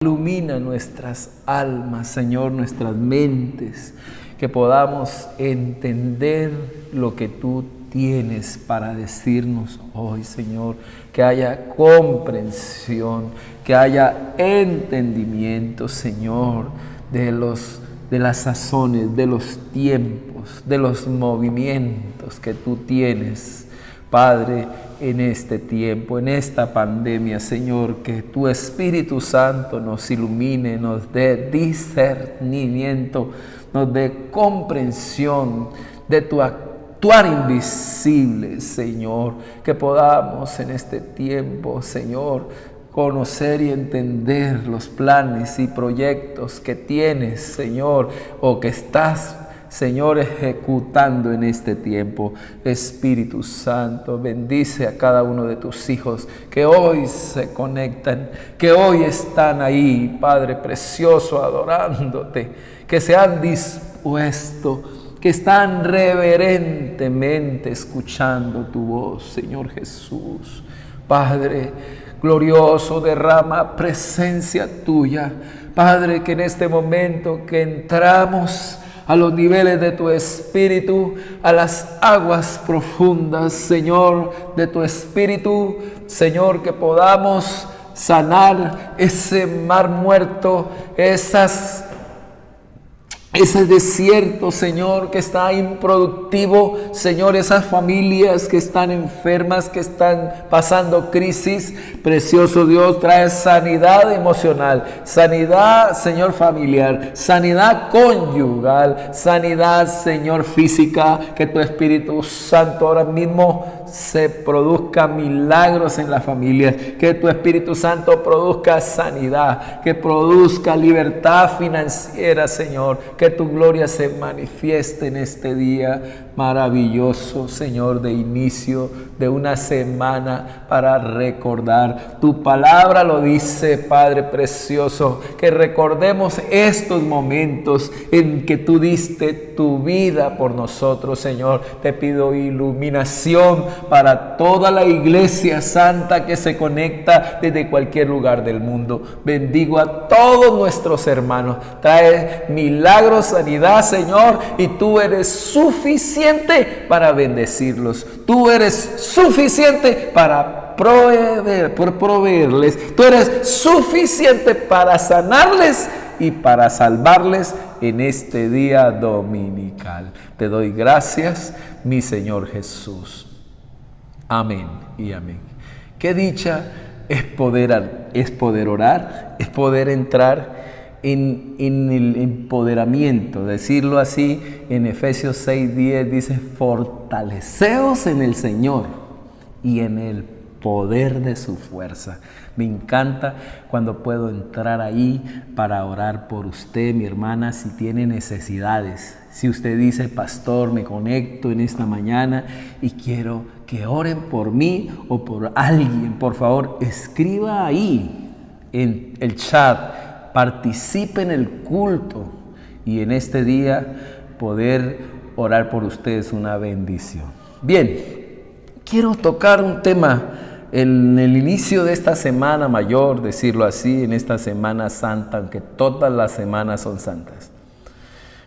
Ilumina nuestras almas, Señor, nuestras mentes, que podamos entender lo que tú tienes para decirnos hoy, Señor, que haya comprensión, que haya entendimiento, Señor, de las sazones, de los tiempos, de los movimientos que tú tienes, Padre, en este tiempo, en esta pandemia, Señor, que tu Espíritu Santo nos ilumine, nos dé discernimiento, nos dé comprensión de tu actuar invisible, Señor, que podamos en este tiempo, Señor, conocer y entender los planes y proyectos que tienes, Señor, o que estás, Señor, ejecutando en este tiempo. Espíritu Santo, bendice a cada uno de tus hijos que hoy se conectan, que hoy están ahí, Padre precioso, adorándote, que se han dispuesto, que están reverentemente escuchando tu voz, Señor Jesús. Padre glorioso, derrama presencia tuya, Padre, que en este momento que entramos a los niveles de tu Espíritu, a las aguas profundas, Señor, de tu Espíritu, Señor, que podamos sanar ese mar muerto, ese desierto, Señor, que está improductivo, Señor, esas familias que están enfermas, que están pasando crisis. Precioso Dios, trae sanidad emocional, sanidad, Señor, familiar, sanidad conyugal, sanidad, Señor, física. Que tu Espíritu Santo ahora mismo se produzca milagros en las familias, que tu Espíritu Santo produzca sanidad, que produzca libertad financiera, Señor, que tu gloria se manifieste en este día maravilloso, Señor, de inicio de una semana para recordar. Tu palabra lo dice, Padre precioso, que recordemos estos momentos en que tú diste tu vida por nosotros, Señor. Te pido iluminación para toda la iglesia santa que se conecta desde cualquier lugar del mundo. Bendigo a todos nuestros hermanos. Trae milagros, sanidad, Señor, y tú eres suficiente para bendecirlos. Tú eres suficiente para proveerles. Tú eres suficiente para sanarles y para salvarles en este día dominical. Te doy gracias, mi Señor Jesús. Amén y amén. Qué dicha es poder orar, es poder entrar en el empoderamiento, decirlo así. En Efesios 6:10 dice: fortaleceos en el Señor y en el poder de su fuerza. Me encanta cuando puedo entrar ahí para orar por usted, mi hermana, si tiene necesidades. Si usted dice: pastor, me conecto en esta mañana y quiero que oren por mí o por alguien, por favor, escriba ahí en el chat, participe en el culto, y en este día poder orar por ustedes es una bendición. Bien, quiero tocar un tema en el inicio de esta semana mayor, decirlo así, en esta Semana Santa, aunque todas las semanas son santas.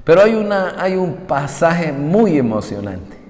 Pero hay un pasaje muy emocionante.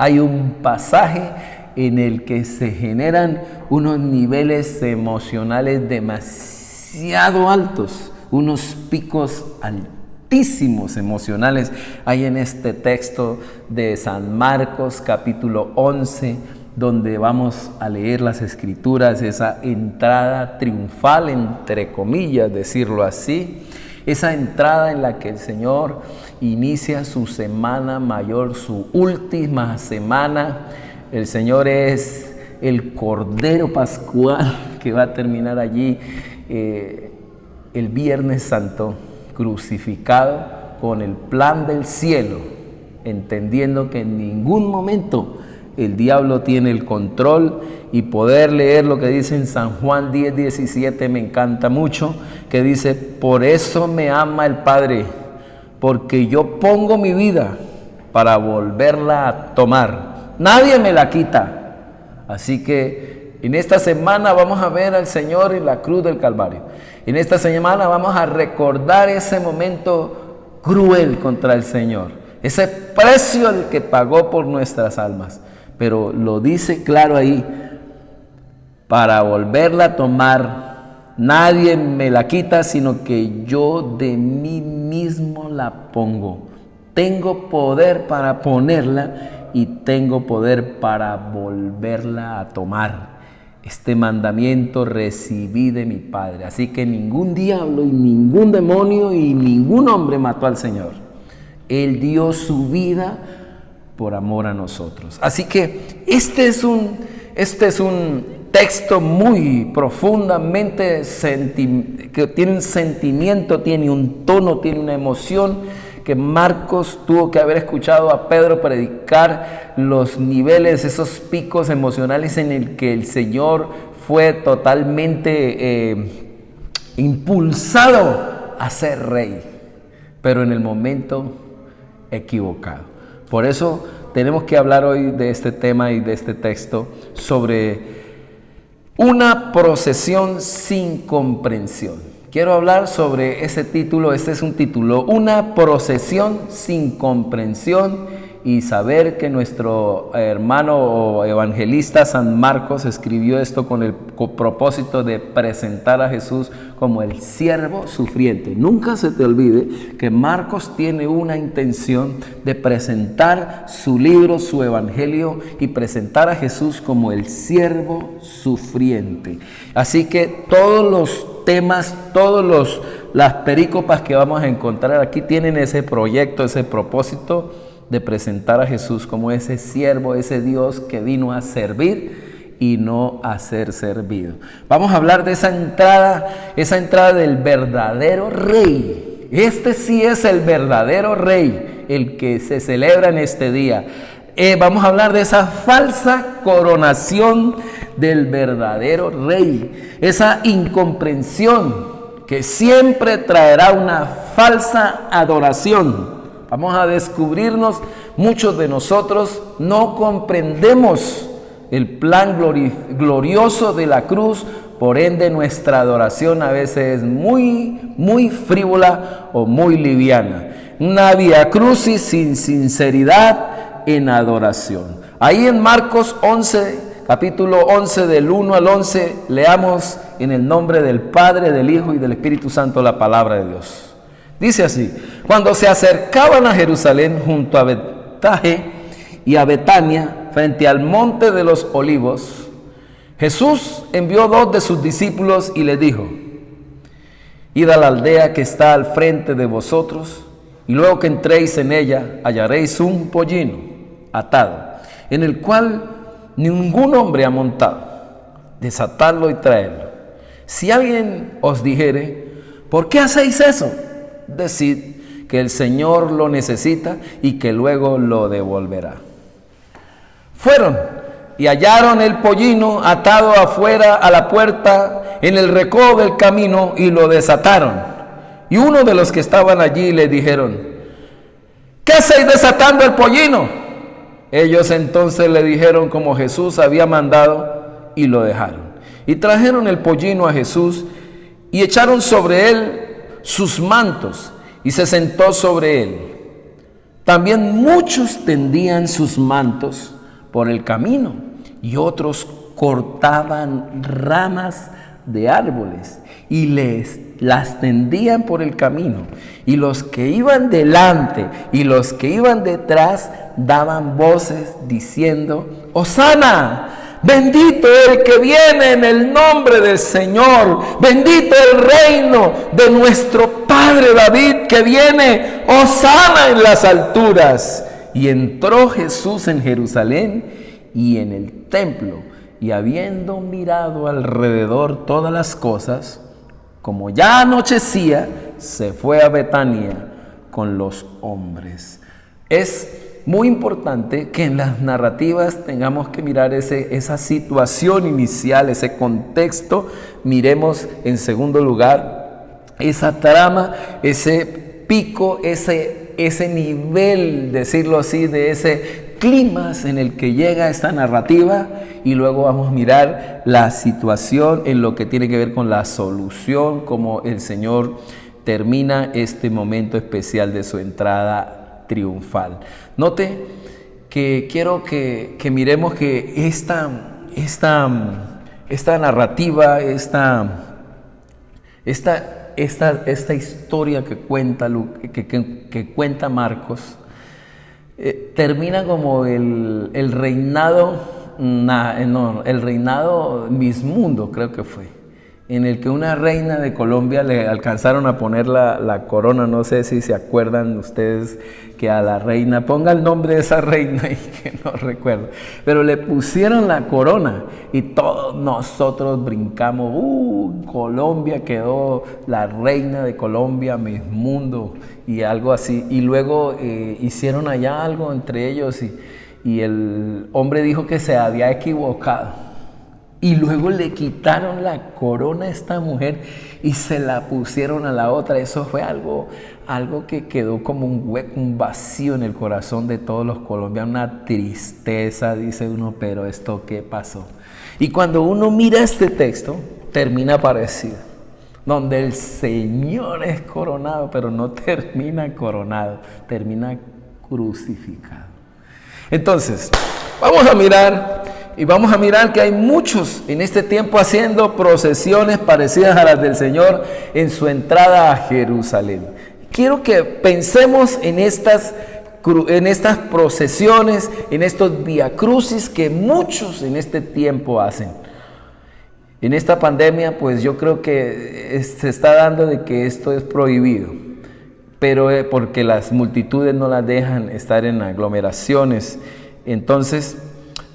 Hay un pasaje en el que se generan unos niveles emocionales demasiado altos, unos picos altísimos emocionales. Hay en este texto de San Marcos, capítulo 11, donde vamos a leer las escrituras, esa entrada triunfal, entre comillas, decirlo así. Esa entrada en la que el Señor inicia su semana mayor, su última semana. El Señor es el Cordero Pascual que va a terminar allí el Viernes Santo, crucificado con el plan del cielo, entendiendo que en ningún momento el diablo tiene el control. Y poder leer lo que dice en San Juan 10:17 me encanta mucho, que dice: por eso me ama el Padre, porque yo pongo mi vida para volverla a tomar. Nadie me la quita. Así que en esta semana vamos a ver al Señor en la cruz del Calvario. En esta semana vamos a recordar ese momento cruel contra el Señor, ese precio el que pagó por nuestras almas. Pero lo dice claro ahí: para volverla a tomar, nadie me la quita, sino que yo de mí mismo la pongo. Tengo poder para ponerla y tengo poder para volverla a tomar. Este mandamiento recibí de mi Padre. Así que ningún diablo y ningún demonio y ningún hombre mató al Señor. Él dio su vida por amor a nosotros. Así que este es un texto muy profundamente que tiene un sentimiento, tiene un tono, tiene una emoción, que Marcos tuvo que haber escuchado a Pedro predicar los niveles, esos picos emocionales en el que el Señor fue totalmente impulsado a ser rey, pero en el momento equivocado. Por eso tenemos que hablar hoy de este tema y de este texto sobre una procesión sin comprensión. Quiero hablar sobre ese título. Este es un título: una procesión sin comprensión, y saber que nuestro hermano evangelista San Marcos escribió esto con el propósito de presentar a Jesús como el siervo sufriente. Nunca se te olvide que Marcos tiene una intención de presentar su libro, su evangelio, y presentar a Jesús como el siervo sufriente. Así que todos los temas, las perícopas que vamos a encontrar aquí tienen ese proyecto, ese propósito de presentar a Jesús como ese siervo, ese Dios que vino a servir y no a ser servido. Vamos a hablar de esa entrada del verdadero rey. Este sí es el verdadero rey, el que se celebra en este día. Vamos a hablar de esa falsa coronación del verdadero rey, esa incomprensión que siempre traerá una falsa adoración. Vamos a descubrirnos, muchos de nosotros no comprendemos el plan glorioso de la cruz, por ende nuestra adoración a veces es muy frívola o muy liviana. Una vía crucis sin sinceridad en adoración. Ahí en Marcos 11, capítulo 11, del 1 al 11, leamos en el nombre del Padre, del Hijo y del Espíritu Santo la palabra de Dios. Dice así: cuando se acercaban a Jerusalén junto a Betfagé y a Betania, frente al monte de los Olivos, Jesús envió 2 de sus discípulos y les dijo: id a la aldea que está al frente de vosotros, y luego que entréis en ella hallaréis un pollino atado, en el cual ningún hombre ha montado. Desatadlo y traedlo. Si alguien os dijere: ¿por qué hacéis eso?, decid que el Señor lo necesita y que luego lo devolverá. Fueron y hallaron el pollino atado afuera a la puerta en el recodo del camino y lo desataron. Y uno de los que estaban allí le dijeron: ¿qué hacéis desatando el pollino? Ellos entonces le dijeron como Jesús había mandado y lo dejaron. Y trajeron el pollino a Jesús y echaron sobre él sus mantos y se sentó sobre él. También muchos tendían sus mantos por el camino y otros cortaban ramas de árboles y las tendían por el camino. Y los que iban delante y los que iban detrás daban voces diciendo: ¡Hosana! Bendito el que viene en el nombre del Señor, bendito el reino de nuestro Padre David que viene, hosana en las alturas. Y entró Jesús en Jerusalén y en el templo, y habiendo mirado alrededor todas las cosas, como ya anochecía, se fue a Betania con los hombres. Es muy importante que en las narrativas tengamos que mirar esa situación inicial, ese contexto. Miremos en segundo lugar esa trama, ese pico, ese nivel, decirlo así, de ese clímax en el que llega esta narrativa y luego vamos a mirar la situación en lo que tiene que ver con la solución, como el Señor termina este momento especial de su entrada triunfal. Note que quiero que miremos que esta narrativa, esta historia que cuenta Marcos, termina como el reinado Mismundo, creo que fue, en el que una reina de Colombia le alcanzaron a poner la corona. No sé si se acuerdan ustedes que a la reina, ponga el nombre de esa reina y que no recuerdo, pero le pusieron la corona y todos nosotros brincamos. Colombia quedó la reina de Colombia, Mismundo y algo así. Y luego hicieron allá algo entre ellos y el hombre dijo que se había equivocado. Y luego le quitaron la corona a esta mujer y se la pusieron a la otra. Eso fue algo que quedó como un hueco, un vacío en el corazón de todos los colombianos, una tristeza, dice uno, pero ¿esto qué pasó? Y cuando uno mira este texto, termina parecido, donde el Señor es coronado, pero no termina coronado, termina crucificado. Entonces, vamos a mirar que hay muchos en este tiempo haciendo procesiones parecidas a las del Señor en su entrada a Jerusalén. Quiero que pensemos en estas procesiones, en estos viacrucis que muchos en este tiempo hacen. En esta pandemia, pues yo creo que se está dando de que esto es prohibido, pero porque las multitudes no las dejan estar en aglomeraciones. Entonces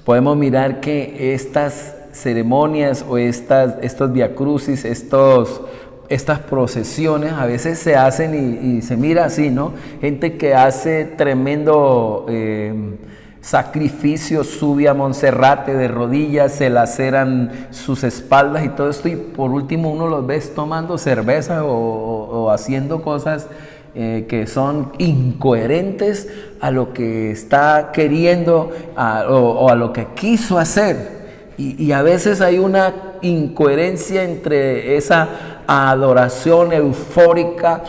podemos mirar que estas ceremonias o estos viacrucis, estas procesiones a veces se hacen y se mira así, ¿no? Gente que hace tremendo sacrificio, sube a Monserrate de rodillas, se laceran sus espaldas y todo esto, y por último uno los ves tomando cerveza o haciendo cosas que son incoherentes a lo que está queriendo o a lo que quiso hacer. Y a veces hay una incoherencia entre esa adoración eufórica,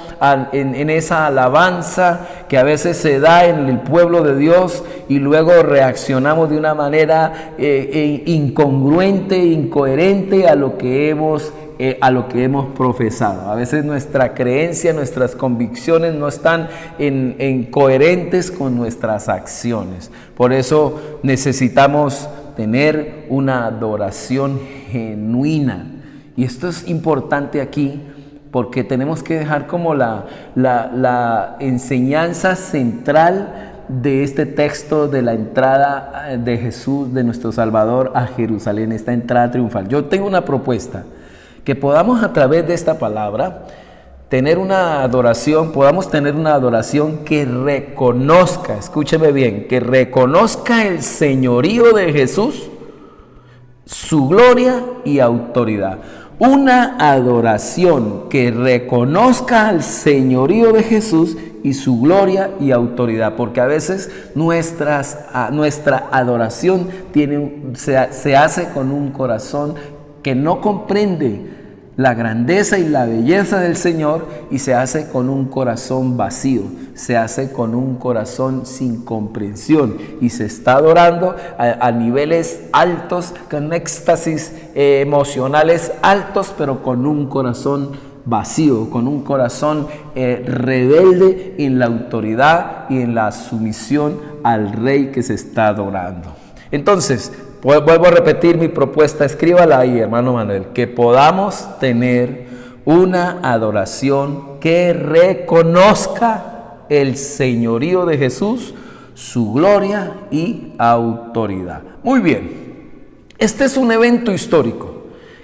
en esa alabanza que a veces se da en el pueblo de Dios, y luego reaccionamos de una manera incongruente, incoherente a lo que hemos profesado. A veces nuestra creencia, nuestras convicciones no están en coherentes con nuestras acciones. Por eso necesitamos tener una adoración genuina. Y esto es importante aquí porque tenemos que dejar como la enseñanza central de este texto de la entrada de Jesús, de nuestro Salvador, a Jerusalén, esta entrada triunfal. Yo tengo una propuesta, que podamos a través de esta palabra podamos tener una adoración que reconozca, escúcheme bien, que reconozca el señorío de Jesús, su gloria y autoridad. Una adoración que reconozca al señorío de Jesús y su gloria y autoridad, porque a veces nuestra adoración se hace con un corazón que no comprende la grandeza y la belleza del Señor, y se hace con un corazón vacío, se hace con un corazón sin comprensión, y se está adorando a niveles altos, con éxtasis emocionales altos, pero con un corazón vacío, con un corazón rebelde en la autoridad y en la sumisión al Rey que se está adorando. Entonces, vuelvo a repetir mi propuesta, escríbala ahí, hermano Manuel, que podamos tener una adoración que reconozca el señorío de Jesús, su gloria y autoridad. Muy bien, este es un evento histórico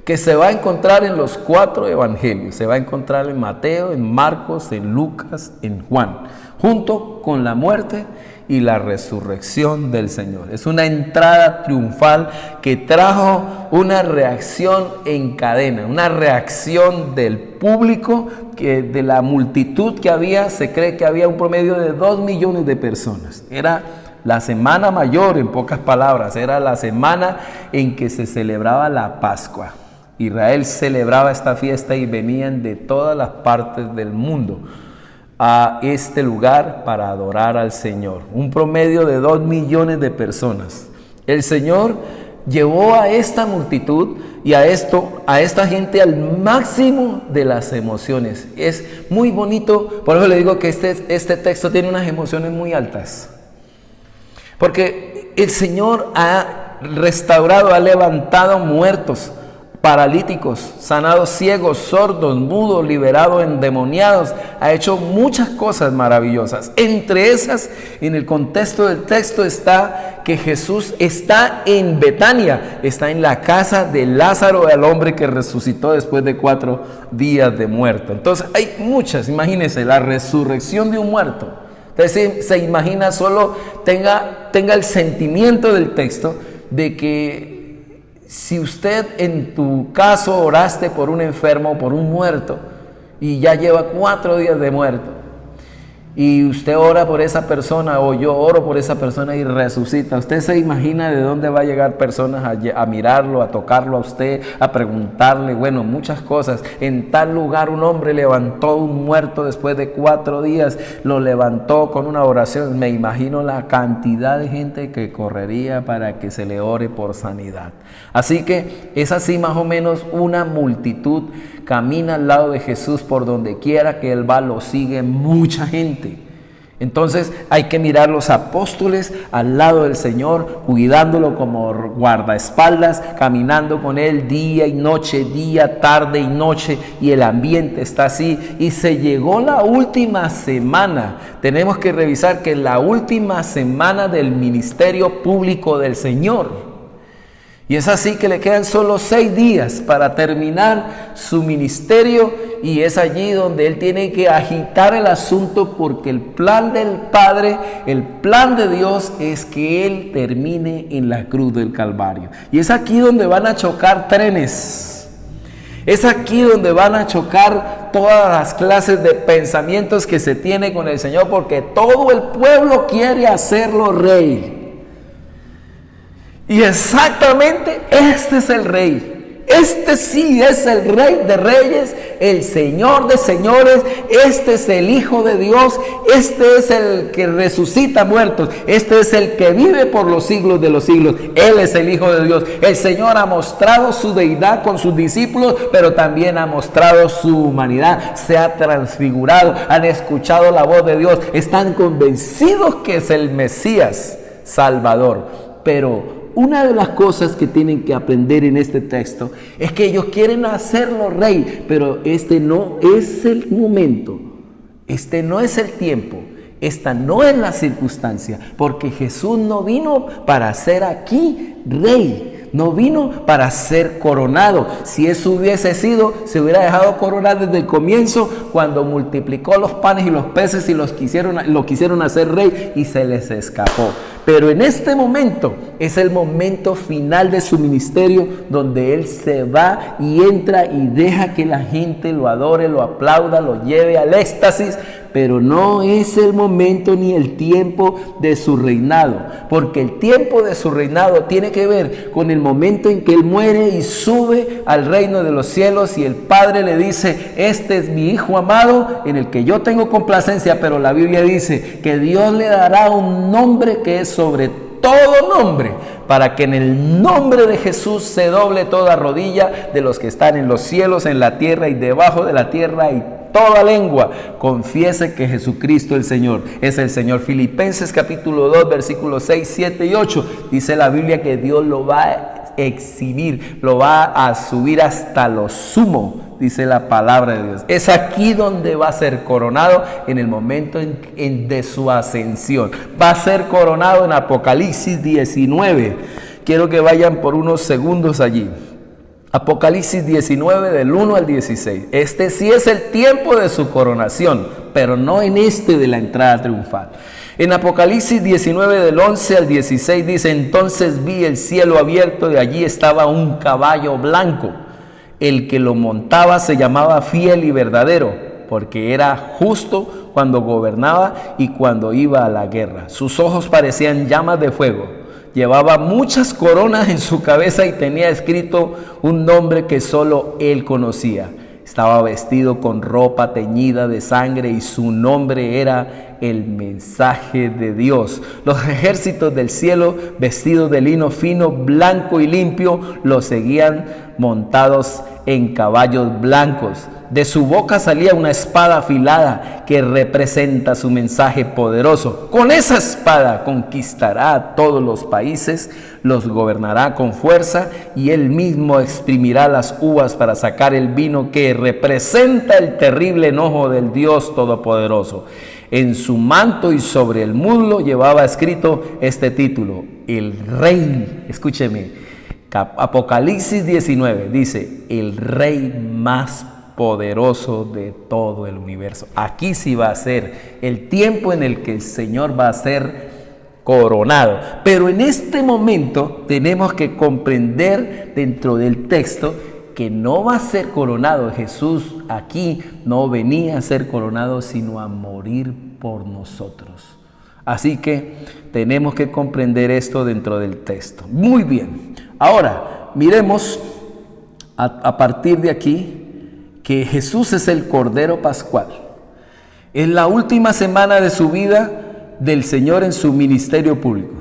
que se va a encontrar en los 4 evangelios, se va a encontrar en Mateo, en Marcos, en Lucas, en Juan, junto con la muerte y la resurrección del Señor. Es una entrada triunfal que trajo una reacción en cadena, una reacción del público, de la multitud que había. Se cree que había un promedio de 2 millones de personas. Era La semana mayor, en pocas palabras, era la semana en que se celebraba la Pascua. Israel celebraba esta fiesta y venían de todas las partes del mundo a este lugar para adorar al Señor. Un promedio de 2 millones de personas. El Señor llevó a esta multitud y a esta gente al máximo de las emociones. Es muy bonito, por eso le digo que este texto tiene unas emociones muy altas. Porque el Señor ha restaurado, ha levantado muertos, paralíticos, sanado ciegos, sordos, mudos, liberado endemoniados. Ha hecho muchas cosas maravillosas. Entre esas, en el contexto del texto está que Jesús está en Betania, está en la casa de Lázaro, el hombre que resucitó después de 4 días de muerto. Entonces hay muchas, imagínense, la resurrección de un muerto. Entonces se imagina, solo tenga el sentimiento del texto de que si usted en tu caso oraste por un enfermo, por un muerto, y ya lleva 4 días de muerto, y usted ora por esa persona, o yo oro por esa persona y resucita, usted se imagina de dónde va a llegar personas a mirarlo, a tocarlo a usted, a preguntarle, bueno, muchas cosas. En tal lugar un hombre levantó un muerto después de 4 días, lo levantó con una oración. Me imagino la cantidad de gente que correría para que se le ore por sanidad. Así que es así más o menos, una multitud camina al lado de Jesús por donde quiera que Él va, lo sigue mucha gente. Entonces hay que mirar los apóstoles al lado del Señor, cuidándolo como guardaespaldas, caminando con Él día y noche, día, tarde y noche, y el ambiente está así. Y se llegó la última semana. Tenemos que revisar que es la última semana del ministerio público del Señor. Y es así que le quedan solo 6 días para terminar su ministerio, y es allí donde Él tiene que agitar el asunto, porque el plan del Padre, el plan de Dios es que Él termine en la cruz del Calvario. Y es aquí donde van a chocar trenes. Es aquí donde van a chocar todas las clases de pensamientos que se tiene con el Señor, porque todo el pueblo quiere hacerlo rey. Y exactamente este es el rey. Este sí es el Rey de Reyes, el Señor de Señores. Este es el Hijo de Dios. Este es el que resucita muertos. Este es el que vive por los siglos de los siglos. Él es el Hijo de Dios. El Señor ha mostrado su deidad con sus discípulos, pero también ha mostrado su humanidad. Se ha transfigurado. Han escuchado la voz de Dios. Están convencidos que es el Mesías Salvador. Pero una de las cosas que tienen que aprender en este texto es que ellos quieren hacerlo rey, pero este no es el momento, este no es el tiempo, esta no es la circunstancia, porque Jesús no vino para ser aquí rey. No vino para ser coronado. Si eso hubiese sido, se hubiera dejado coronar desde el comienzo, cuando multiplicó los panes y los peces y lo quisieron hacer rey y se les escapó. Pero en este momento es el momento final de su ministerio, donde Él se va y entra y deja que la gente lo adore, lo aplauda, lo lleve al éxtasis. Pero no es el momento ni el tiempo de su reinado, porque el tiempo de su reinado tiene que ver con el momento en que Él muere y sube al reino de los cielos, y el Padre le dice: este es mi Hijo amado en el que yo tengo complacencia. Pero la Biblia dice que Dios le dará un nombre que es sobre todo nombre, para que en el nombre de Jesús se doble toda rodilla de los que están en los cielos, en la tierra y debajo de la tierra, y toda lengua confiese que Jesucristo el Señor es el Señor. Filipenses capítulo 2 versículos 6, 7 y 8 dice la Biblia que Dios lo va a exhibir, lo va a subir hasta lo sumo, dice la palabra de Dios. Es aquí donde va a ser coronado, en el momento de su ascensión. Va a ser coronado en Apocalipsis 19. Quiero que vayan por unos segundos allí. Apocalipsis 19 del 1 al 16. Este sí es el tiempo de su coronación, pero no en este de la entrada triunfal. En Apocalipsis 19 del 11 al 16 dice: entonces vi el cielo abierto y allí estaba un caballo blanco. El que lo montaba se llamaba Fiel y Verdadero, porque era justo cuando gobernaba y cuando iba a la guerra. Sus ojos parecían llamas de fuego. Llevaba muchas coronas en su cabeza y tenía escrito un nombre que solo él conocía. Estaba vestido con ropa teñida de sangre y su nombre era el mensaje de Dios. Los ejércitos del cielo, vestidos de lino fino, blanco y limpio, lo seguían montados en caballos blancos. De su boca salía una espada afilada que representa su mensaje poderoso. Con esa espada conquistará a todos los países, los gobernará con fuerza y él mismo exprimirá las uvas para sacar el vino que representa el terrible enojo del Dios Todopoderoso. En su manto y sobre el muslo llevaba escrito este título: El Rey. Escúcheme, Apocalipsis 19 dice: el Rey más poderoso de todo el universo. Aquí sí va a ser el tiempo en el que el Señor va a ser coronado. Pero en este momento tenemos que comprender dentro del texto que no va a ser coronado. Jesús aquí no venía a ser coronado, sino a morir por nosotros. Así que tenemos que comprender esto dentro del texto. Muy bien. Ahora, miremos a partir de aquí que Jesús es el Cordero Pascual. En la última semana de su vida del Señor en su ministerio público,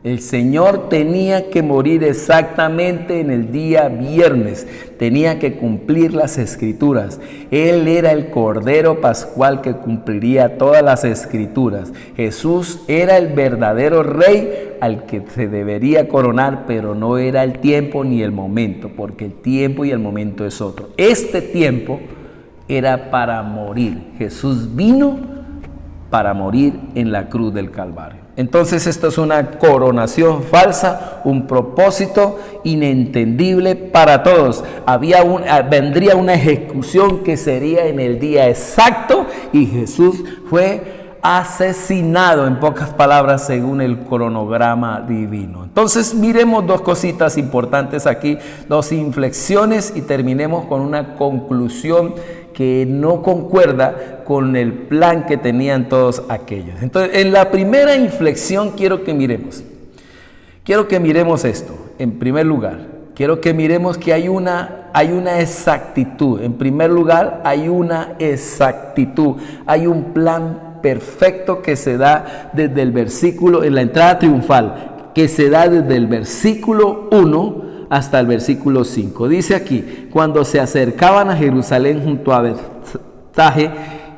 el Señor tenía que morir exactamente en el día viernes, tenía que cumplir las Escrituras. Él era el Cordero Pascual que cumpliría todas las Escrituras. Jesús era el verdadero Rey al que se debería coronar, pero no era el tiempo ni el momento, porque el tiempo y el momento es otro. Este tiempo era para morir. Jesús vino para morir en la cruz del Calvario. Entonces esto es una coronación falsa, un propósito inentendible para todos. Vendría una ejecución que sería en el día exacto y Jesús fue asesinado, en pocas palabras, según el cronograma divino. Entonces miremos dos cositas importantes aquí, dos inflexiones y terminemos con una conclusión que no concuerda con el plan que tenían todos aquellos. Entonces, en la primera inflexión quiero que miremos esto. En primer lugar, quiero que miremos que hay una exactitud. En primer lugar, hay una exactitud. Hay un plan perfecto que se da desde el versículo, en la entrada triunfal, que se da desde el versículo 1 hasta el versículo 5. Dice aquí: cuando se acercaban a Jerusalén junto a Betfagé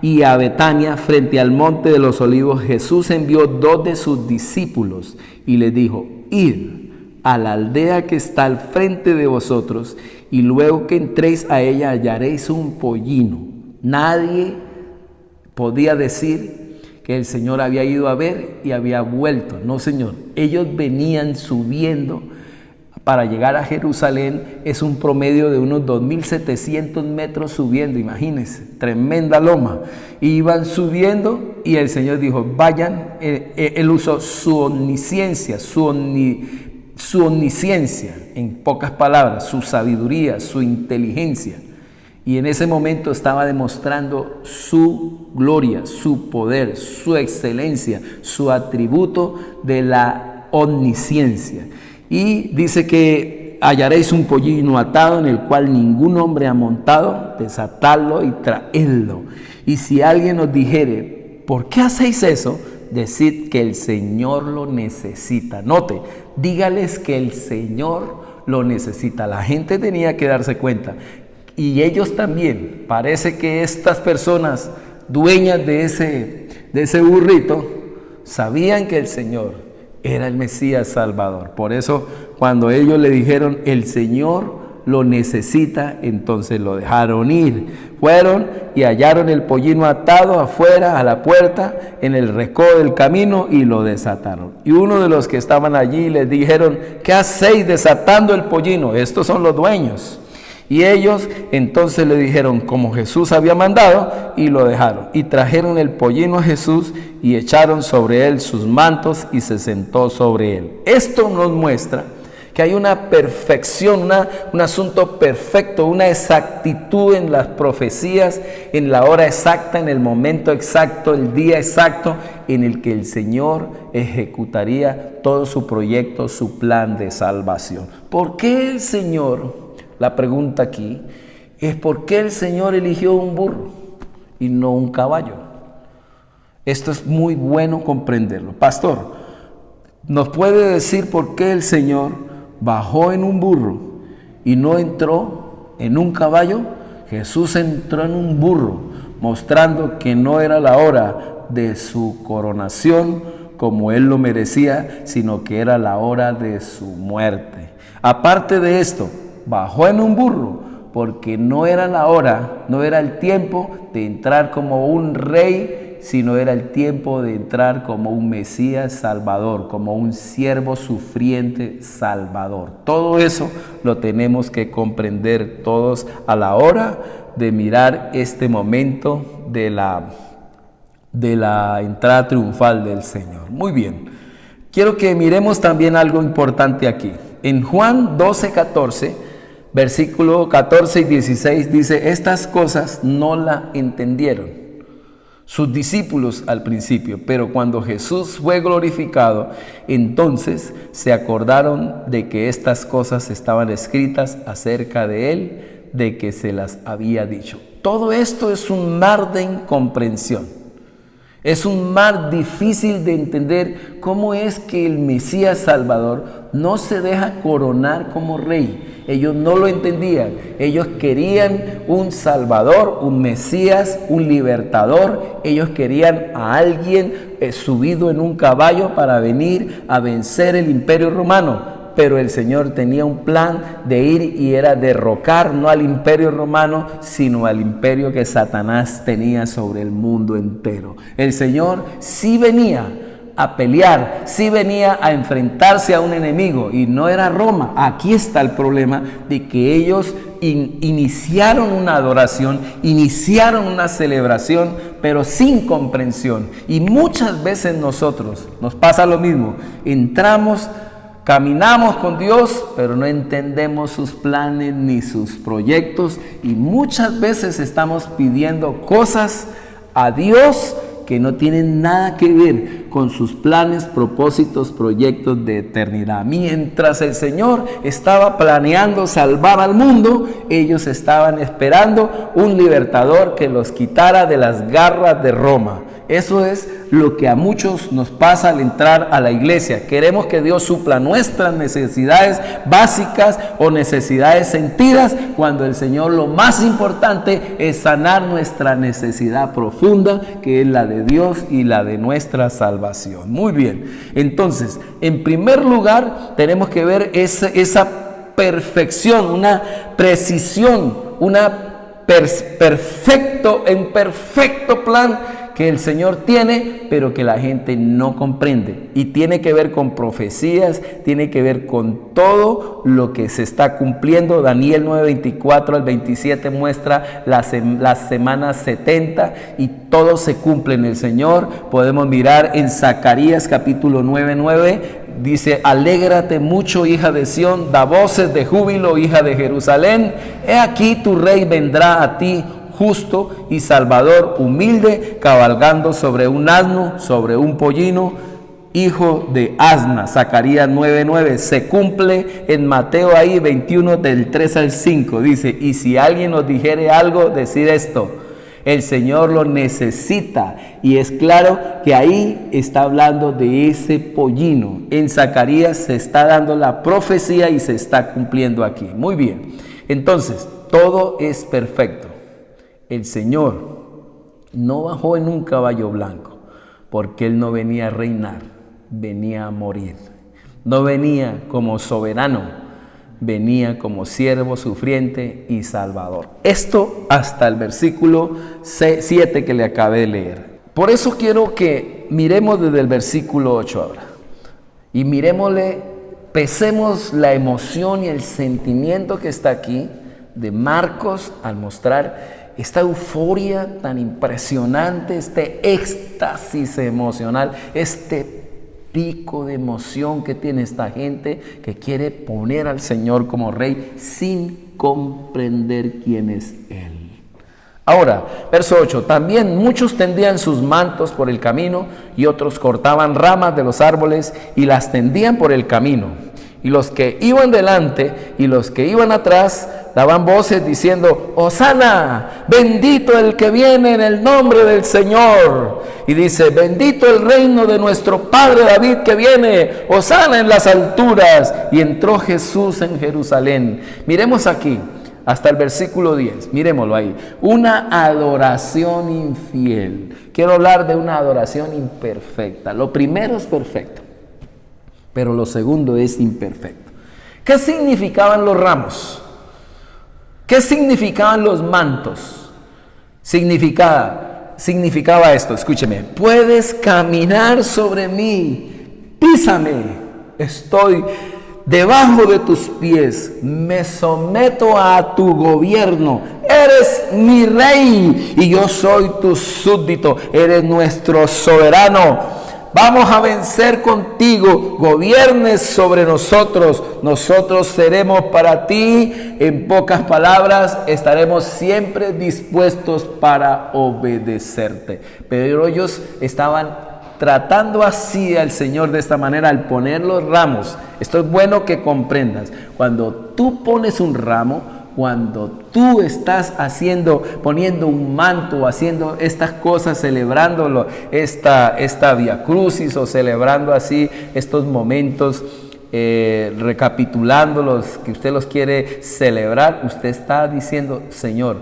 y a Betania, frente al monte de los olivos, Jesús envió 2 de sus discípulos y les dijo: id a la aldea que está al frente de vosotros, y luego que entréis a ella hallaréis un pollino. Nadie podía decir que el Señor había ido a ver y había vuelto. No, Señor, ellos venían subiendo. Para llegar a Jerusalén es un promedio de unos 2.700 metros subiendo, imagínense, tremenda loma. Iban subiendo y el Señor dijo: vayan. Él usó su omnisciencia, su omnisciencia, en pocas palabras, su sabiduría, su inteligencia. Y en ese momento estaba demostrando su gloria, su poder, su excelencia, su atributo de la omnisciencia. Y dice que hallaréis un pollino atado en el cual ningún hombre ha montado, desatadlo y traedlo. Y si alguien os dijere: ¿por qué hacéis eso?, decid que el Señor lo necesita. Note, dígales que el Señor lo necesita. La gente tenía que darse cuenta. Y ellos también. Parece que estas personas dueñas de ese burrito sabían que el Señor era el Mesías Salvador. Por eso, cuando ellos le dijeron: el Señor lo necesita, entonces lo dejaron ir. Fueron y hallaron el pollino atado afuera a la puerta, en el recodo del camino, y lo desataron. Y uno de los que estaban allí les dijeron: ¿qué hacéis desatando el pollino? Estos son los dueños. Y ellos entonces le dijeron como Jesús había mandado, y lo dejaron. Y trajeron el pollino a Jesús y echaron sobre él sus mantos y se sentó sobre él. Esto nos muestra que que hay una perfección, un asunto perfecto, una exactitud en las profecías, en la hora exacta, en el momento exacto, el día exacto en el que el Señor ejecutaría todo su proyecto, su plan de salvación. ¿Por qué el Señor, la pregunta aquí, es por qué el Señor eligió un burro y no un caballo? Esto es muy bueno comprenderlo. Pastor, ¿nos puede decir por qué el Señor bajó en un burro y no entró en un caballo? Jesús entró en un burro, mostrando que no era la hora de su coronación como él lo merecía, sino que era la hora de su muerte. Aparte de esto, bajó en un burro porque no era la hora, no era el tiempo de entrar como un rey, sino era el tiempo de entrar como un Mesías salvador, como un siervo sufriente salvador. Todo eso lo tenemos que comprender todos a la hora de mirar este momento de la entrada triunfal del Señor. Muy bien, quiero que miremos también algo importante aquí. En Juan 12:14, versículo 14 y 16 dice: estas cosas no la entendieron sus discípulos al principio, pero cuando Jesús fue glorificado, entonces se acordaron de que estas cosas estaban escritas acerca de él, de que se las había dicho. Todo esto es un mar de incomprensión. Es un mar difícil de entender cómo es que el Mesías Salvador no se deja coronar como rey. Ellos no lo entendían. Ellos querían un Salvador, un Mesías, un libertador. Ellos querían a alguien subido en un caballo para venir a vencer el Imperio Romano. Pero el Señor tenía un plan de ir y era derrocar no al imperio romano, sino al imperio que Satanás tenía sobre el mundo entero. El Señor sí venía a pelear, sí venía a enfrentarse a un enemigo y no era Roma. Aquí está el problema de que ellos iniciaron una adoración, iniciaron una celebración, pero sin comprensión. Y muchas veces nosotros nos pasa lo mismo. Caminamos con Dios, pero no entendemos sus planes ni sus proyectos, y muchas veces estamos pidiendo cosas a Dios que no tienen nada que ver con sus planes, propósitos, proyectos de eternidad. Mientras el Señor estaba planeando salvar al mundo, ellos estaban esperando un libertador que los quitara de las garras de Roma. Eso es lo que a muchos nos pasa al entrar a la iglesia. Queremos que Dios supla nuestras necesidades básicas o necesidades sentidas, cuando el Señor lo más importante es sanar nuestra necesidad profunda, que es la de Dios y la de nuestra salvación. Muy bien, entonces, en primer lugar, tenemos que ver esa perfección, una precisión, perfecto plan que el Señor tiene, pero que la gente no comprende. Y tiene que ver con profecías, tiene que ver con todo lo que se está cumpliendo. Daniel 9:24 al 27 muestra las semanas 70 y todo se cumple en el Señor. Podemos mirar en Zacarías capítulo 9:9, dice: alégrate mucho, hija de Sión, da voces de júbilo, hija de Jerusalén. He aquí tu rey vendrá a ti, justo y salvador, humilde, cabalgando sobre un asno, sobre un pollino, hijo de asna. Zacarías 9:9 se cumple en Mateo ahí 21 del 3 al 5. Dice: y si alguien nos dijere algo, decid esto: el Señor lo necesita. Y es claro que ahí está hablando de ese pollino. En Zacarías se está dando la profecía y se está cumpliendo aquí. Muy bien, entonces todo es perfecto. El Señor no bajó en un caballo blanco, porque Él no venía a reinar, venía a morir. No venía como soberano, venía como siervo sufriente y salvador. Esto hasta el versículo 7 que le acabé de leer. Por eso quiero que miremos desde el versículo 8 ahora. Y pesemos la emoción y el sentimiento que está aquí de Marcos al mostrar esta euforia tan impresionante, este éxtasis emocional, este pico de emoción que tiene esta gente que quiere poner al Señor como rey sin comprender quién es Él. Ahora, verso 8, también muchos tendían sus mantos por el camino y otros cortaban ramas de los árboles y las tendían por el camino. Y los que iban delante y los que iban atrás daban voces diciendo: Hosana, bendito el que viene en el nombre del Señor. Y dice: bendito el reino de nuestro padre David que viene, Hosana en las alturas. Y entró Jesús en Jerusalén. Miremos aquí hasta el versículo 10, miremoslo ahí. Una adoración infiel. Quiero hablar de una adoración imperfecta. Lo primero es perfecto, pero lo segundo es imperfecto. ¿Qué significaban los ramos? ¿Qué significaban los mantos? Significaba esto, escúcheme: puedes caminar sobre mí, písame, estoy debajo de tus pies, me someto a tu gobierno, eres mi rey y yo soy tu súbdito, eres nuestro soberano. Vamos a vencer contigo, gobiernes sobre nosotros, nosotros seremos para ti. En pocas palabras, estaremos siempre dispuestos para obedecerte. Pero ellos estaban tratando así al Señor de esta manera al poner los ramos. Esto es bueno que comprendas. Cuando tú pones un ramo, cuando tú estás poniendo un manto, haciendo estas cosas, celebrándolo, esta Vía Crucis, o celebrando así estos momentos, recapitulándolos, que usted los quiere celebrar, usted está diciendo: Señor,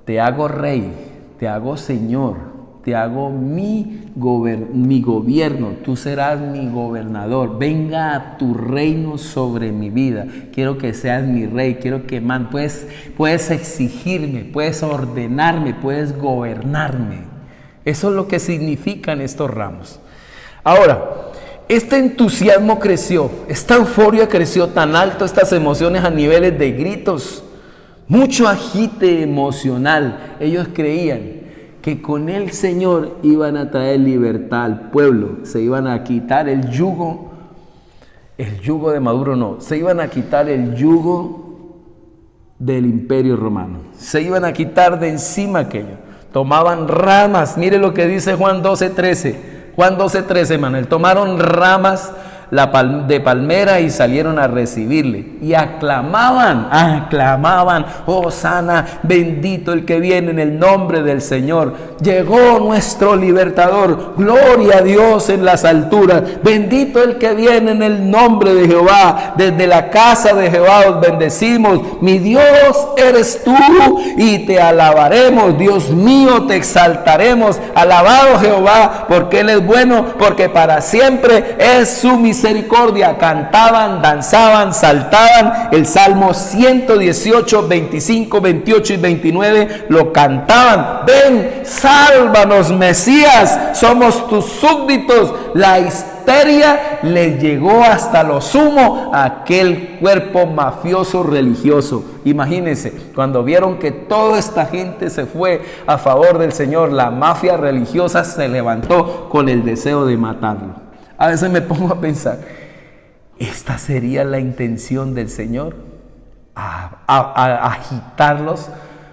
te hago rey, te hago Señor, te hago mi gobierno, tú serás mi gobernador, venga a tu reino sobre mi vida, quiero que seas mi rey, quiero que puedes exigirme, puedes ordenarme, puedes gobernarme. Eso es lo que significan estos ramos. Ahora, este entusiasmo creció, esta euforia creció tan alto, estas emociones a niveles de gritos, mucho agite emocional. Ellos creían que con el Señor iban a traer libertad al pueblo, se iban a quitar el yugo de Maduro, no, se iban a quitar el yugo del Imperio Romano, se iban a quitar de encima aquello. Tomaban ramas, mire lo que dice Juan 12:13, Manuel, tomaron ramas de palmera y salieron a recibirle y aclamaban, Hosana, bendito el que viene en el nombre del Señor, llegó nuestro libertador, gloria a Dios en las alturas, bendito el que viene en el nombre de Jehová, desde la casa de Jehová os bendecimos, mi Dios eres tú y te alabaremos, Dios mío te exaltaremos, alabado Jehová, porque Él es bueno, porque para siempre es su misericordia. Cantaban, danzaban, saltaban. El Salmo 118, 25, 28 y 29 lo cantaban. Ven, sálvanos, Mesías, somos tus súbditos. La histeria le llegó hasta lo sumo a aquel cuerpo mafioso religioso. Imagínense, cuando vieron que toda esta gente se fue a favor del Señor, la mafia religiosa se levantó con el deseo de matarlo. A veces me pongo a pensar, ¿esta sería la intención del Señor? A agitarlos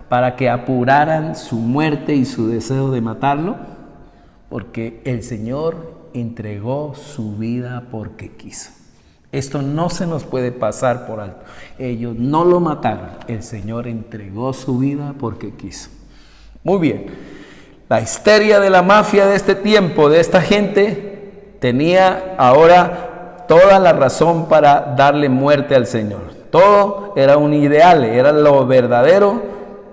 para que apuraran su muerte y su deseo de matarlo. Porque el Señor entregó su vida porque quiso. Esto no se nos puede pasar por alto. Ellos no lo mataron. El Señor entregó su vida porque quiso. Muy bien. La histeria de la mafia de este tiempo, de esta gente, tenía ahora toda la razón para darle muerte al Señor. Todo era un ideal, era lo verdadero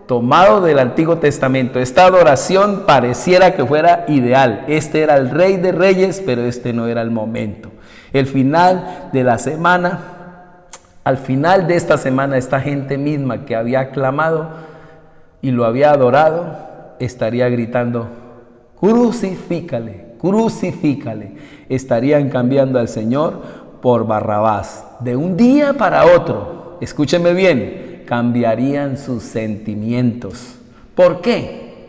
tomado del Antiguo Testamento. Esta adoración pareciera que fuera ideal. Este era el Rey de Reyes, pero este no era el momento. El final de la semana, al final de esta semana, esta gente misma que había clamado y lo había adorado, estaría gritando: crucifícale, crucifícale. Estarían cambiando al Señor por Barrabás. De un día para otro, escúcheme bien, cambiarían sus sentimientos. ¿Por qué?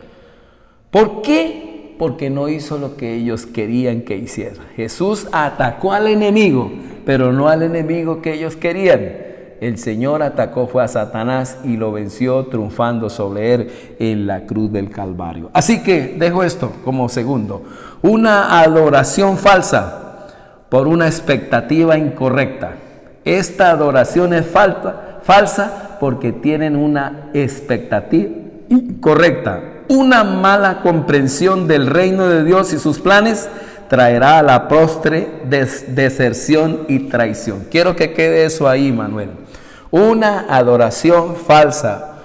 ¿Por qué Porque no hizo lo que ellos querían que hiciera. Jesús atacó al enemigo, pero no al enemigo que ellos querían. El Señor atacó fue a Satanás y lo venció triunfando sobre él en la cruz del Calvario. Así que dejo esto como segundo. Una adoración falsa por una expectativa incorrecta. Esta adoración es falsa porque tienen una expectativa incorrecta. Una mala comprensión del reino de Dios y sus planes traerá a la postre deserción y traición. Quiero que quede eso ahí, Manuel. Una adoración falsa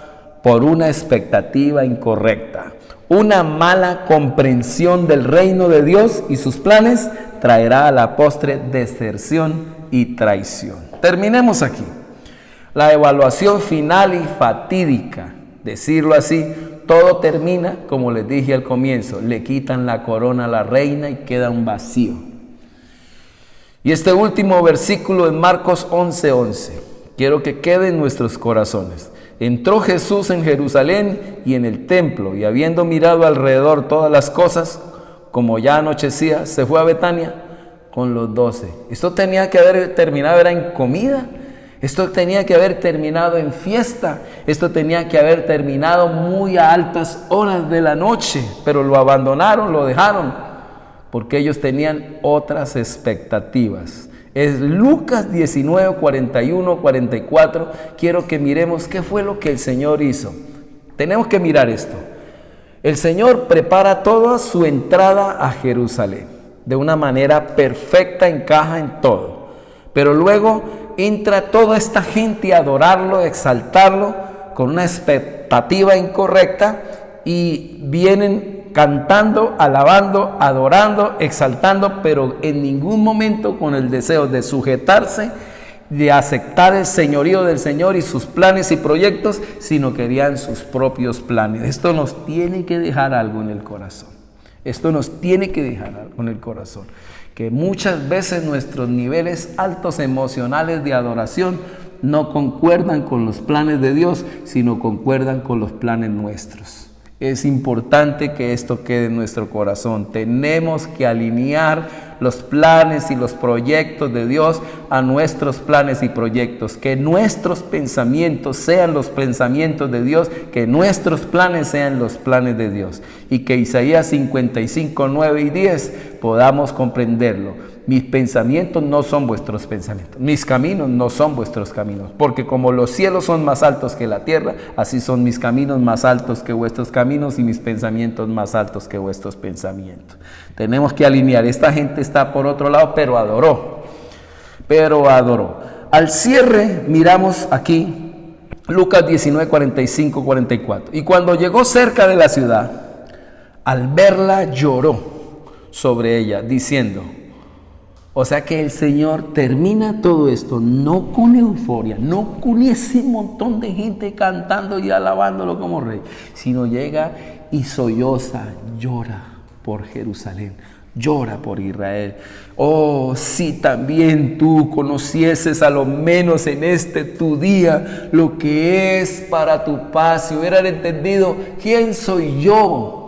por una expectativa incorrecta. Una mala comprensión del reino de Dios y sus planes traerá a la postre deserción y traición. Terminemos aquí. La evaluación final y fatídica, decirlo así, todo termina, como les dije al comienzo, le quitan la corona a la reina y queda un vacío. Y este último versículo en Marcos 11:11, quiero que quede en nuestros corazones. Entró Jesús en Jerusalén y en el templo, y habiendo mirado alrededor todas las cosas, como ya anochecía, se fue a Betania con los 12. Esto tenía que haber terminado, era en comida. Esto tenía que haber terminado en fiesta. Esto tenía que haber terminado muy a altas horas de la noche. Pero lo abandonaron, lo dejaron, porque ellos tenían otras expectativas. Es Lucas 19, 41, 44. Quiero que miremos qué fue lo que el Señor hizo. Tenemos que mirar esto. El Señor prepara toda su entrada a Jerusalén. De una manera perfecta, encaja en todo. Pero luego entra toda esta gente a adorarlo, a exaltarlo, con una expectativa incorrecta, y vienen cantando, alabando, adorando, exaltando, pero en ningún momento con el deseo de sujetarse, de aceptar el señorío del Señor y sus planes y proyectos, sino querían sus propios planes. Esto nos tiene que dejar algo en el corazón. Esto nos tiene que dejar algo en el corazón. Que muchas veces nuestros niveles altos emocionales de adoración no concuerdan con los planes de Dios, sino concuerdan con los planes nuestros. Es importante que esto quede en nuestro corazón. Tenemos que alinear los planes y los proyectos de Dios a nuestros planes y proyectos. Que nuestros pensamientos sean los pensamientos de Dios, que nuestros planes sean los planes de Dios. Y que Isaías 55, 9 y 10 podamos comprenderlo. Mis pensamientos no son vuestros pensamientos, mis caminos no son vuestros caminos, porque como los cielos son más altos que la tierra, así son mis caminos más altos que vuestros caminos y mis pensamientos más altos que vuestros pensamientos. Tenemos que alinear. Esta gente está por otro lado, pero adoró. Al cierre miramos aquí Lucas 19, 45, 44. Y cuando llegó cerca de la ciudad, al verla lloró sobre ella, diciendo... O sea que el Señor termina todo esto no con euforia, no con ese montón de gente cantando y alabándolo como rey, sino llega y solloza, llora por Jerusalén, llora por Israel. Oh, si también tú conocieses a lo menos en este tu día lo que es para tu paz, si hubieran entendido quién soy yo.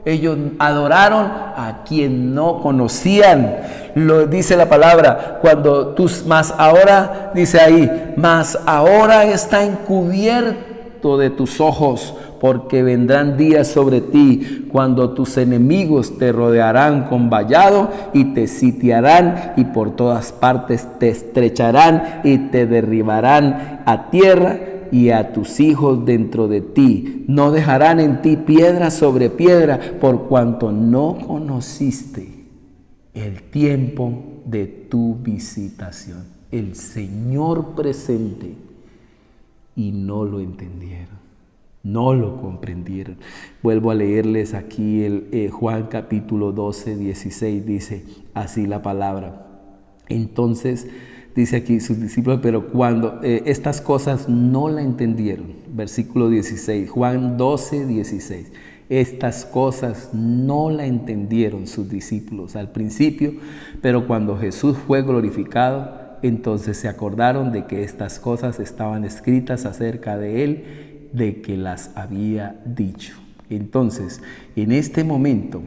Ellos adoraron a quien no conocían. Lo dice la palabra, mas ahora, dice ahí, mas ahora está encubierto de tus ojos, porque vendrán días sobre ti cuando tus enemigos te rodearán con vallado y te sitiarán y por todas partes te estrecharán y te derribarán a tierra y a tus hijos dentro de ti. No dejarán en ti piedra sobre piedra, por cuanto no conociste el tiempo de tu visitación. El Señor presente, y no lo entendieron, no lo comprendieron. Vuelvo a leerles aquí Juan capítulo 12, 16, dice así la palabra. Entonces, dice aquí sus discípulos, pero cuando estas cosas no la entendieron, versículo 16, Juan 12, 16, estas cosas no la entendieron sus discípulos al principio, pero cuando Jesús fue glorificado, entonces se acordaron de que estas cosas estaban escritas acerca de él, de que las había dicho. Entonces, en este momento,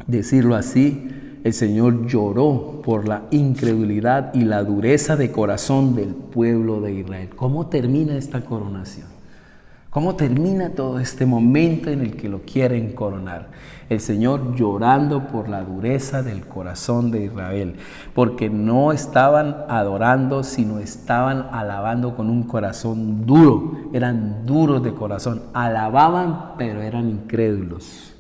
decirlo así, el Señor lloró por la incredulidad y la dureza de corazón del pueblo de Israel. ¿Cómo termina esta coronación? ¿Cómo termina todo este momento en el que lo quieren coronar? El Señor llorando por la dureza del corazón de Israel, porque no estaban adorando, sino estaban alabando con un corazón duro. Eran duros de corazón, alababan, pero eran incrédulos.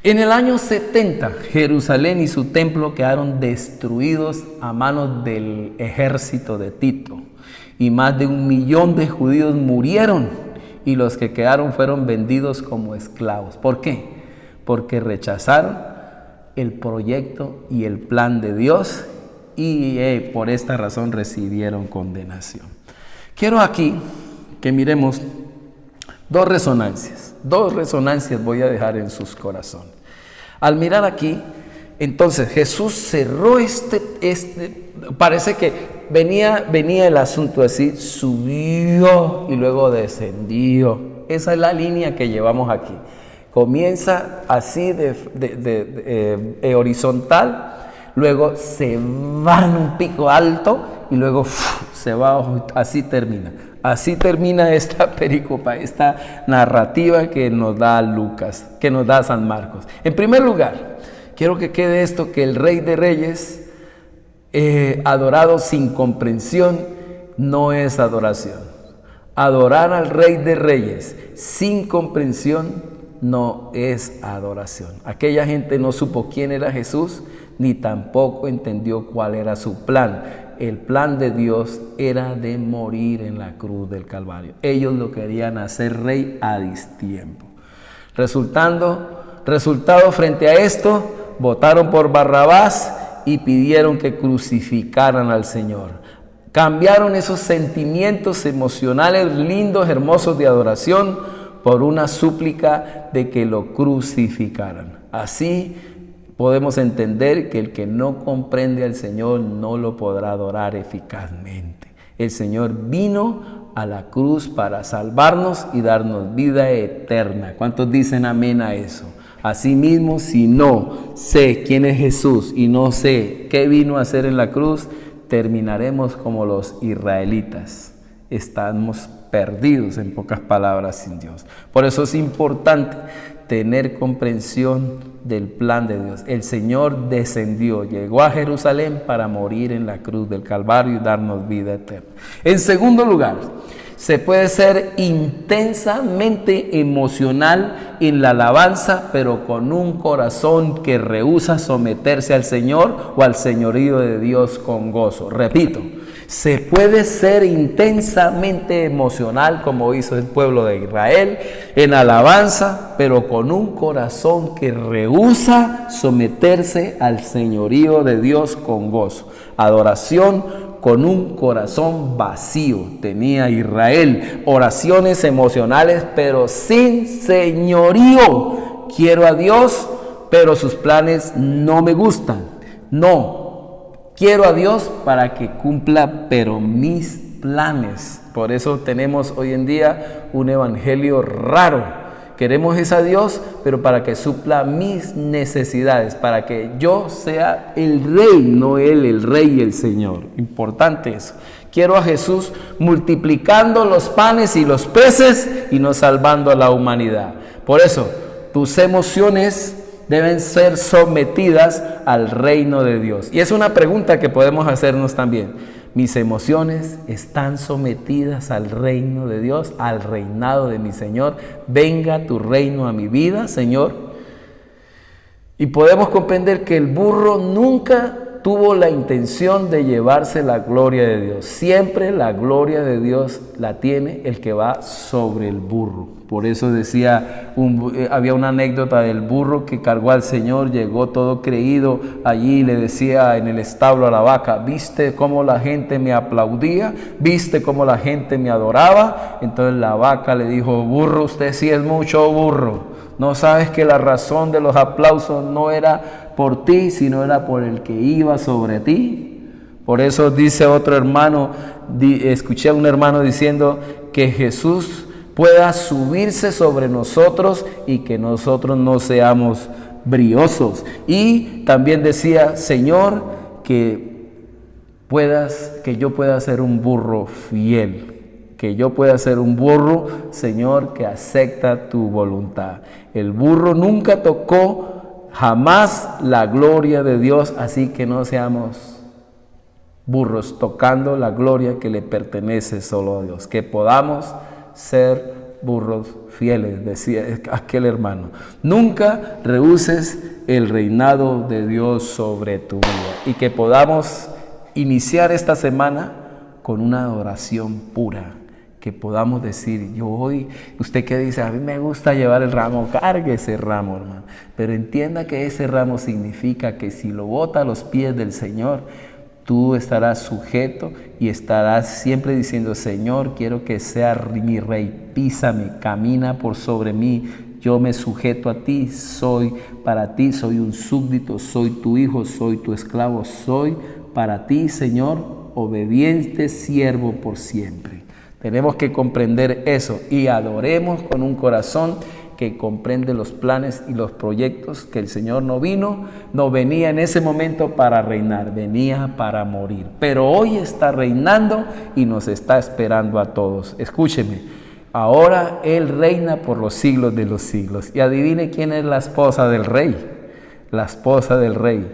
En el año 70, Jerusalén y su templo quedaron destruidos a manos del ejército de Tito, y más de 1 millón de judíos murieron, y los que quedaron fueron vendidos como esclavos. ¿Por qué? Porque rechazaron el proyecto y el plan de Dios, y por esta razón recibieron condenación. Quiero aquí que miremos dos resonancias voy a dejar en sus corazones. Al mirar aquí, entonces Jesús cerró parece que venía el asunto así, subió y luego descendió. Esa es la línea que llevamos aquí. Comienza así de horizontal, luego se va en un pico alto y luego se va, así termina. Así termina esta pericopa, esta narrativa que nos da Lucas, que nos da San Marcos. En primer lugar, quiero que quede esto, que el Rey de Reyes, adorado sin comprensión, no es adoración. Adorar al Rey de Reyes sin comprensión no es adoración. Aquella gente no supo quién era Jesús, ni tampoco entendió cuál era su plan. El plan de Dios era de morir en la cruz del Calvario. Ellos lo querían hacer rey a distiempo. Resultado frente a esto, votaron por Barrabás y pidieron que crucificaran al Señor. Cambiaron esos sentimientos emocionales lindos, hermosos de adoración por una súplica de que lo crucificaran. Así podemos entender que el que no comprende al Señor no lo podrá adorar eficazmente. El Señor vino a la cruz para salvarnos y darnos vida eterna. ¿Cuántos dicen amén a eso? Asimismo, si no sé quién es Jesús y no sé qué vino a hacer en la cruz, terminaremos como los israelitas. Estamos perdidos, en pocas palabras, sin Dios. Por eso es importante tener comprensión del plan de Dios. El Señor descendió, llegó a Jerusalén para morir en la cruz del Calvario y darnos vida eterna. En segundo lugar, se puede ser intensamente emocional en la alabanza, pero con un corazón que rehúsa someterse al Señor o al señorío de Dios con gozo. Repito, se puede ser intensamente emocional como hizo el pueblo de Israel en alabanza, pero con un corazón que rehúsa someterse al señorío de Dios con gozo. Adoración con un corazón vacío tenía Israel. Oraciones emocionales, pero sin señorío. Quiero a Dios, pero sus planes no me gustan. No. Quiero a Dios para que cumpla, pero mis planes. Por eso tenemos hoy en día un evangelio raro. Queremos es a Dios, pero para que supla mis necesidades, para que yo sea el rey, no Él, el rey y el Señor. Importante eso. Quiero a Jesús multiplicando los panes y los peces y no salvando a la humanidad. Por eso, tus emociones deben ser sometidas al reino de Dios. Y es una pregunta que podemos hacernos también. ¿Mis emociones están sometidas al reino de Dios, al reinado de mi Señor? Venga tu reino a mi vida, Señor. Y podemos comprender que el burro nunca tuvo la intención de llevarse la gloria de Dios. Siempre la gloria de Dios la tiene el que va sobre el burro. Por eso decía, había una anécdota del burro que cargó al Señor, llegó todo creído allí y le decía en el establo a la vaca: ¿viste cómo la gente me aplaudía? ¿Viste cómo la gente me adoraba? Entonces la vaca le dijo: burro, usted sí es mucho burro. ¿No sabes que la razón de los aplausos no era por ti, sino era por el que iba sobre ti? Por eso dice otro hermano, escuché a un hermano diciendo que Jesús pueda subirse sobre nosotros y que nosotros no seamos briosos. Y también decía, Señor, que yo pueda ser un burro fiel, que yo pueda ser un burro, Señor, que acepta tu voluntad. El burro nunca tocó jamás la gloria de Dios, así que no seamos burros tocando la gloria que le pertenece solo a Dios. Que podamos ser burros fieles, decía aquel hermano. Nunca rehuses el reinado de Dios sobre tu vida. Y que podamos iniciar esta semana con una adoración pura. Que podamos decir, yo hoy, usted que dice, a mí me gusta llevar el ramo, cargue ese ramo, hermano. Pero entienda que ese ramo significa que si lo bota a los pies del Señor, tú estarás sujeto y estarás siempre diciendo, Señor, quiero que sea mi rey, písame, camina por sobre mí, yo me sujeto a ti, soy para ti, soy un súbdito, soy tu hijo, soy tu esclavo, soy para ti, Señor, obediente siervo por siempre. Tenemos que comprender eso y adoremos con un corazón que comprende los planes y los proyectos, que el Señor no venía en ese momento para reinar, venía para morir. Pero hoy está reinando y nos está esperando a todos. Escúcheme, ahora Él reina por los siglos de los siglos. Y adivine quién es la esposa del rey. La esposa del rey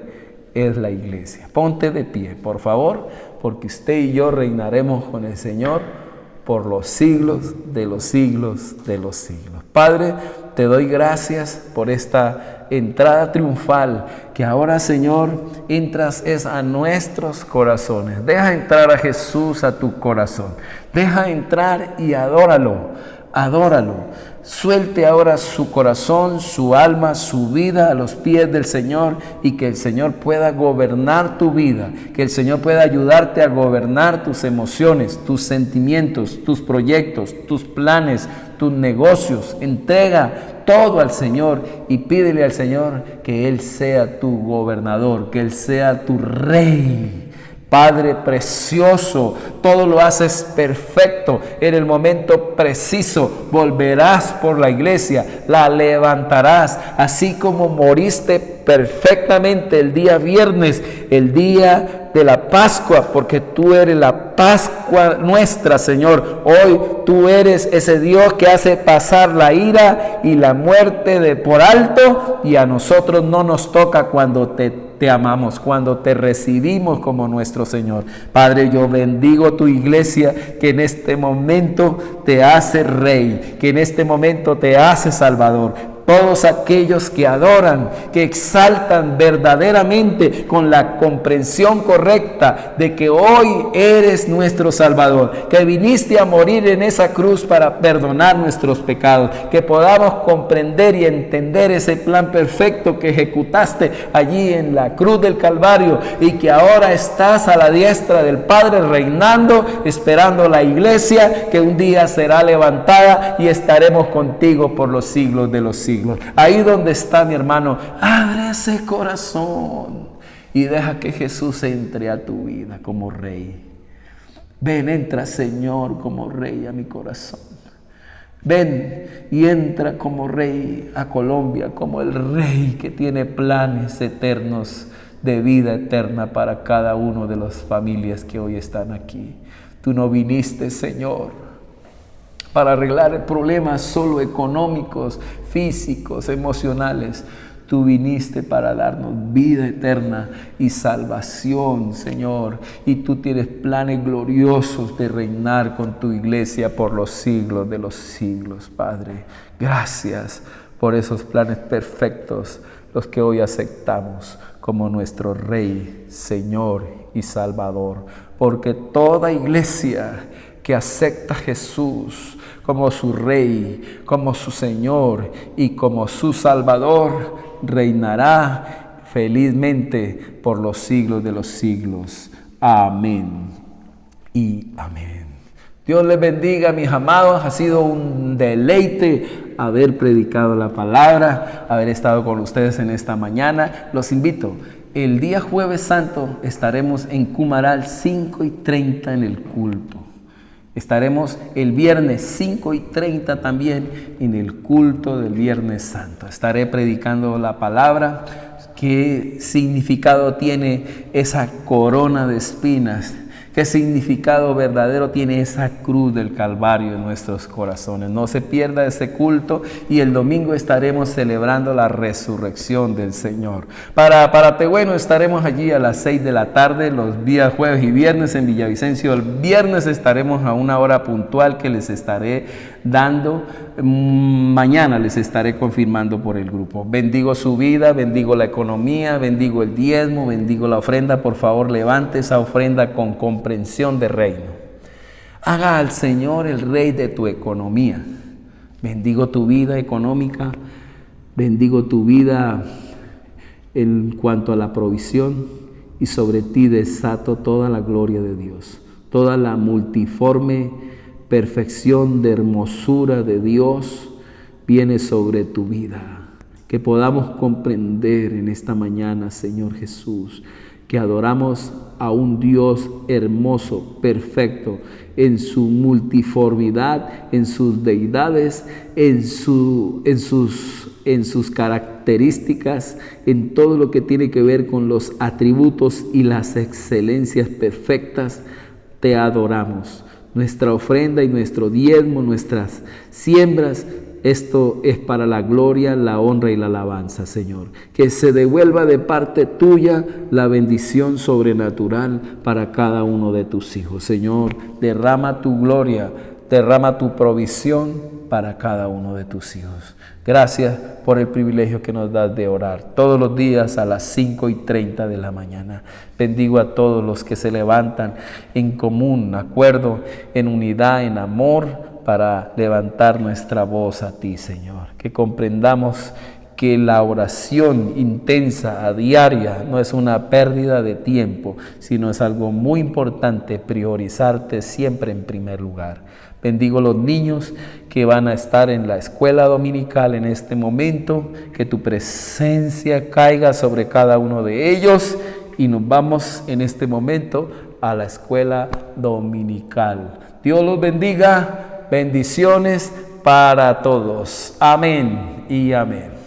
es la iglesia. Ponte de pie, por favor, porque usted y yo reinaremos con el Señor por los siglos de los siglos de los siglos. Padre, te doy gracias por esta entrada triunfal que ahora, Señor, entras es a nuestros corazones. Deja entrar a Jesús a tu corazón. Deja entrar y adóralo, adóralo. Suelte ahora su corazón, su alma, su vida a los pies del Señor y que el Señor pueda gobernar tu vida, que el Señor pueda ayudarte a gobernar tus emociones, tus sentimientos, tus proyectos, tus planes, tus negocios. Entrega todo al Señor y pídele al Señor que Él sea tu gobernador, que Él sea tu rey. Padre precioso, todo lo haces perfecto, en el momento preciso, volverás por la iglesia, la levantarás, así como moriste perfectamente el día viernes, el día de la Pascua, porque tú eres la Pascua nuestra, Señor. Hoy tú eres ese Dios que hace pasar la ira y la muerte por alto, y a nosotros no nos toca cuando te amamos, cuando te recibimos como nuestro Señor. Padre, yo bendigo tu iglesia que en este momento te hace rey, que en este momento te hace salvador. Todos aquellos que adoran, que exaltan verdaderamente con la comprensión correcta de que hoy eres nuestro Salvador, que viniste a morir en esa cruz para perdonar nuestros pecados, que podamos comprender y entender ese plan perfecto que ejecutaste allí en la cruz del Calvario y que ahora estás a la diestra del Padre reinando, esperando la iglesia que un día será levantada y estaremos contigo por los siglos de los siglos. Ahí donde está mi hermano, abre ese corazón y deja que Jesús entre a tu vida como rey. Ven, entra, Señor, como rey a mi corazón. Ven y entra como rey a Colombia, como el rey que tiene planes eternos de vida eterna para cada uno de las familias que hoy están aquí. Tú no viniste, Señor, para arreglar problemas solo económicos, físicos, emocionales. Tú viniste para darnos vida eterna y salvación, Señor. Y tú tienes planes gloriosos de reinar con tu iglesia por los siglos de los siglos, Padre. Gracias por esos planes perfectos, los que hoy aceptamos como nuestro Rey, Señor y Salvador. Porque toda iglesia que acepta a Jesús como su Rey, como su Señor y como su Salvador, reinará felizmente por los siglos de los siglos. Amén y amén. Dios les bendiga, mis amados. Ha sido un deleite haber predicado la palabra, haber estado con ustedes en esta mañana. Los invito. El día Jueves Santo estaremos en Cumaral 5:30 en el culto. Estaremos el viernes 5:30 también en el culto del Viernes Santo. Estaré predicando la palabra. ¿Qué significado tiene esa corona de espinas? ¿Qué significado verdadero tiene esa cruz del Calvario en nuestros corazones? No se pierda ese culto y el domingo estaremos celebrando la resurrección del Señor. Para Tehueno estaremos allí a las 6 de la tarde, los días jueves y viernes en Villavicencio. El viernes estaremos a una hora puntual que les estaré dando. Mañana les estaré confirmando por el grupo. Bendigo su vida, bendigo la economía, bendigo el diezmo, bendigo la ofrenda. Por favor, levante esa ofrenda con comprensión de reino. Haga al Señor el rey de tu economía. Bendigo tu vida económica, bendigo tu vida en cuanto a la provisión y sobre ti desato toda la gloria de Dios, toda la multiforme perfección de hermosura de Dios viene sobre tu vida. Que podamos comprender en esta mañana, Señor Jesús, que adoramos a un Dios hermoso, perfecto, en su multiformidad, en sus deidades, en sus características, en todo lo que tiene que ver con los atributos y las excelencias perfectas. Te adoramos. Nuestra ofrenda y nuestro diezmo, nuestras siembras, esto es para la gloria, la honra y la alabanza, Señor. Que se devuelva de parte tuya la bendición sobrenatural para cada uno de tus hijos. Señor, derrama tu gloria, derrama tu provisión para cada uno de tus hijos. Gracias por el privilegio que nos das de orar todos los días a las 5:30 de la mañana. Bendigo a todos los que se levantan en común acuerdo, en unidad, en amor, para levantar nuestra voz a ti, Señor. Que comprendamos que la oración intensa a diaria no es una pérdida de tiempo, sino es algo muy importante, priorizarte siempre en primer lugar. Bendigo los niños que van a estar en la escuela dominical en este momento, que tu presencia caiga sobre cada uno de ellos y nos vamos en este momento a la escuela dominical. Dios los bendiga, bendiciones para todos. Amén y amén.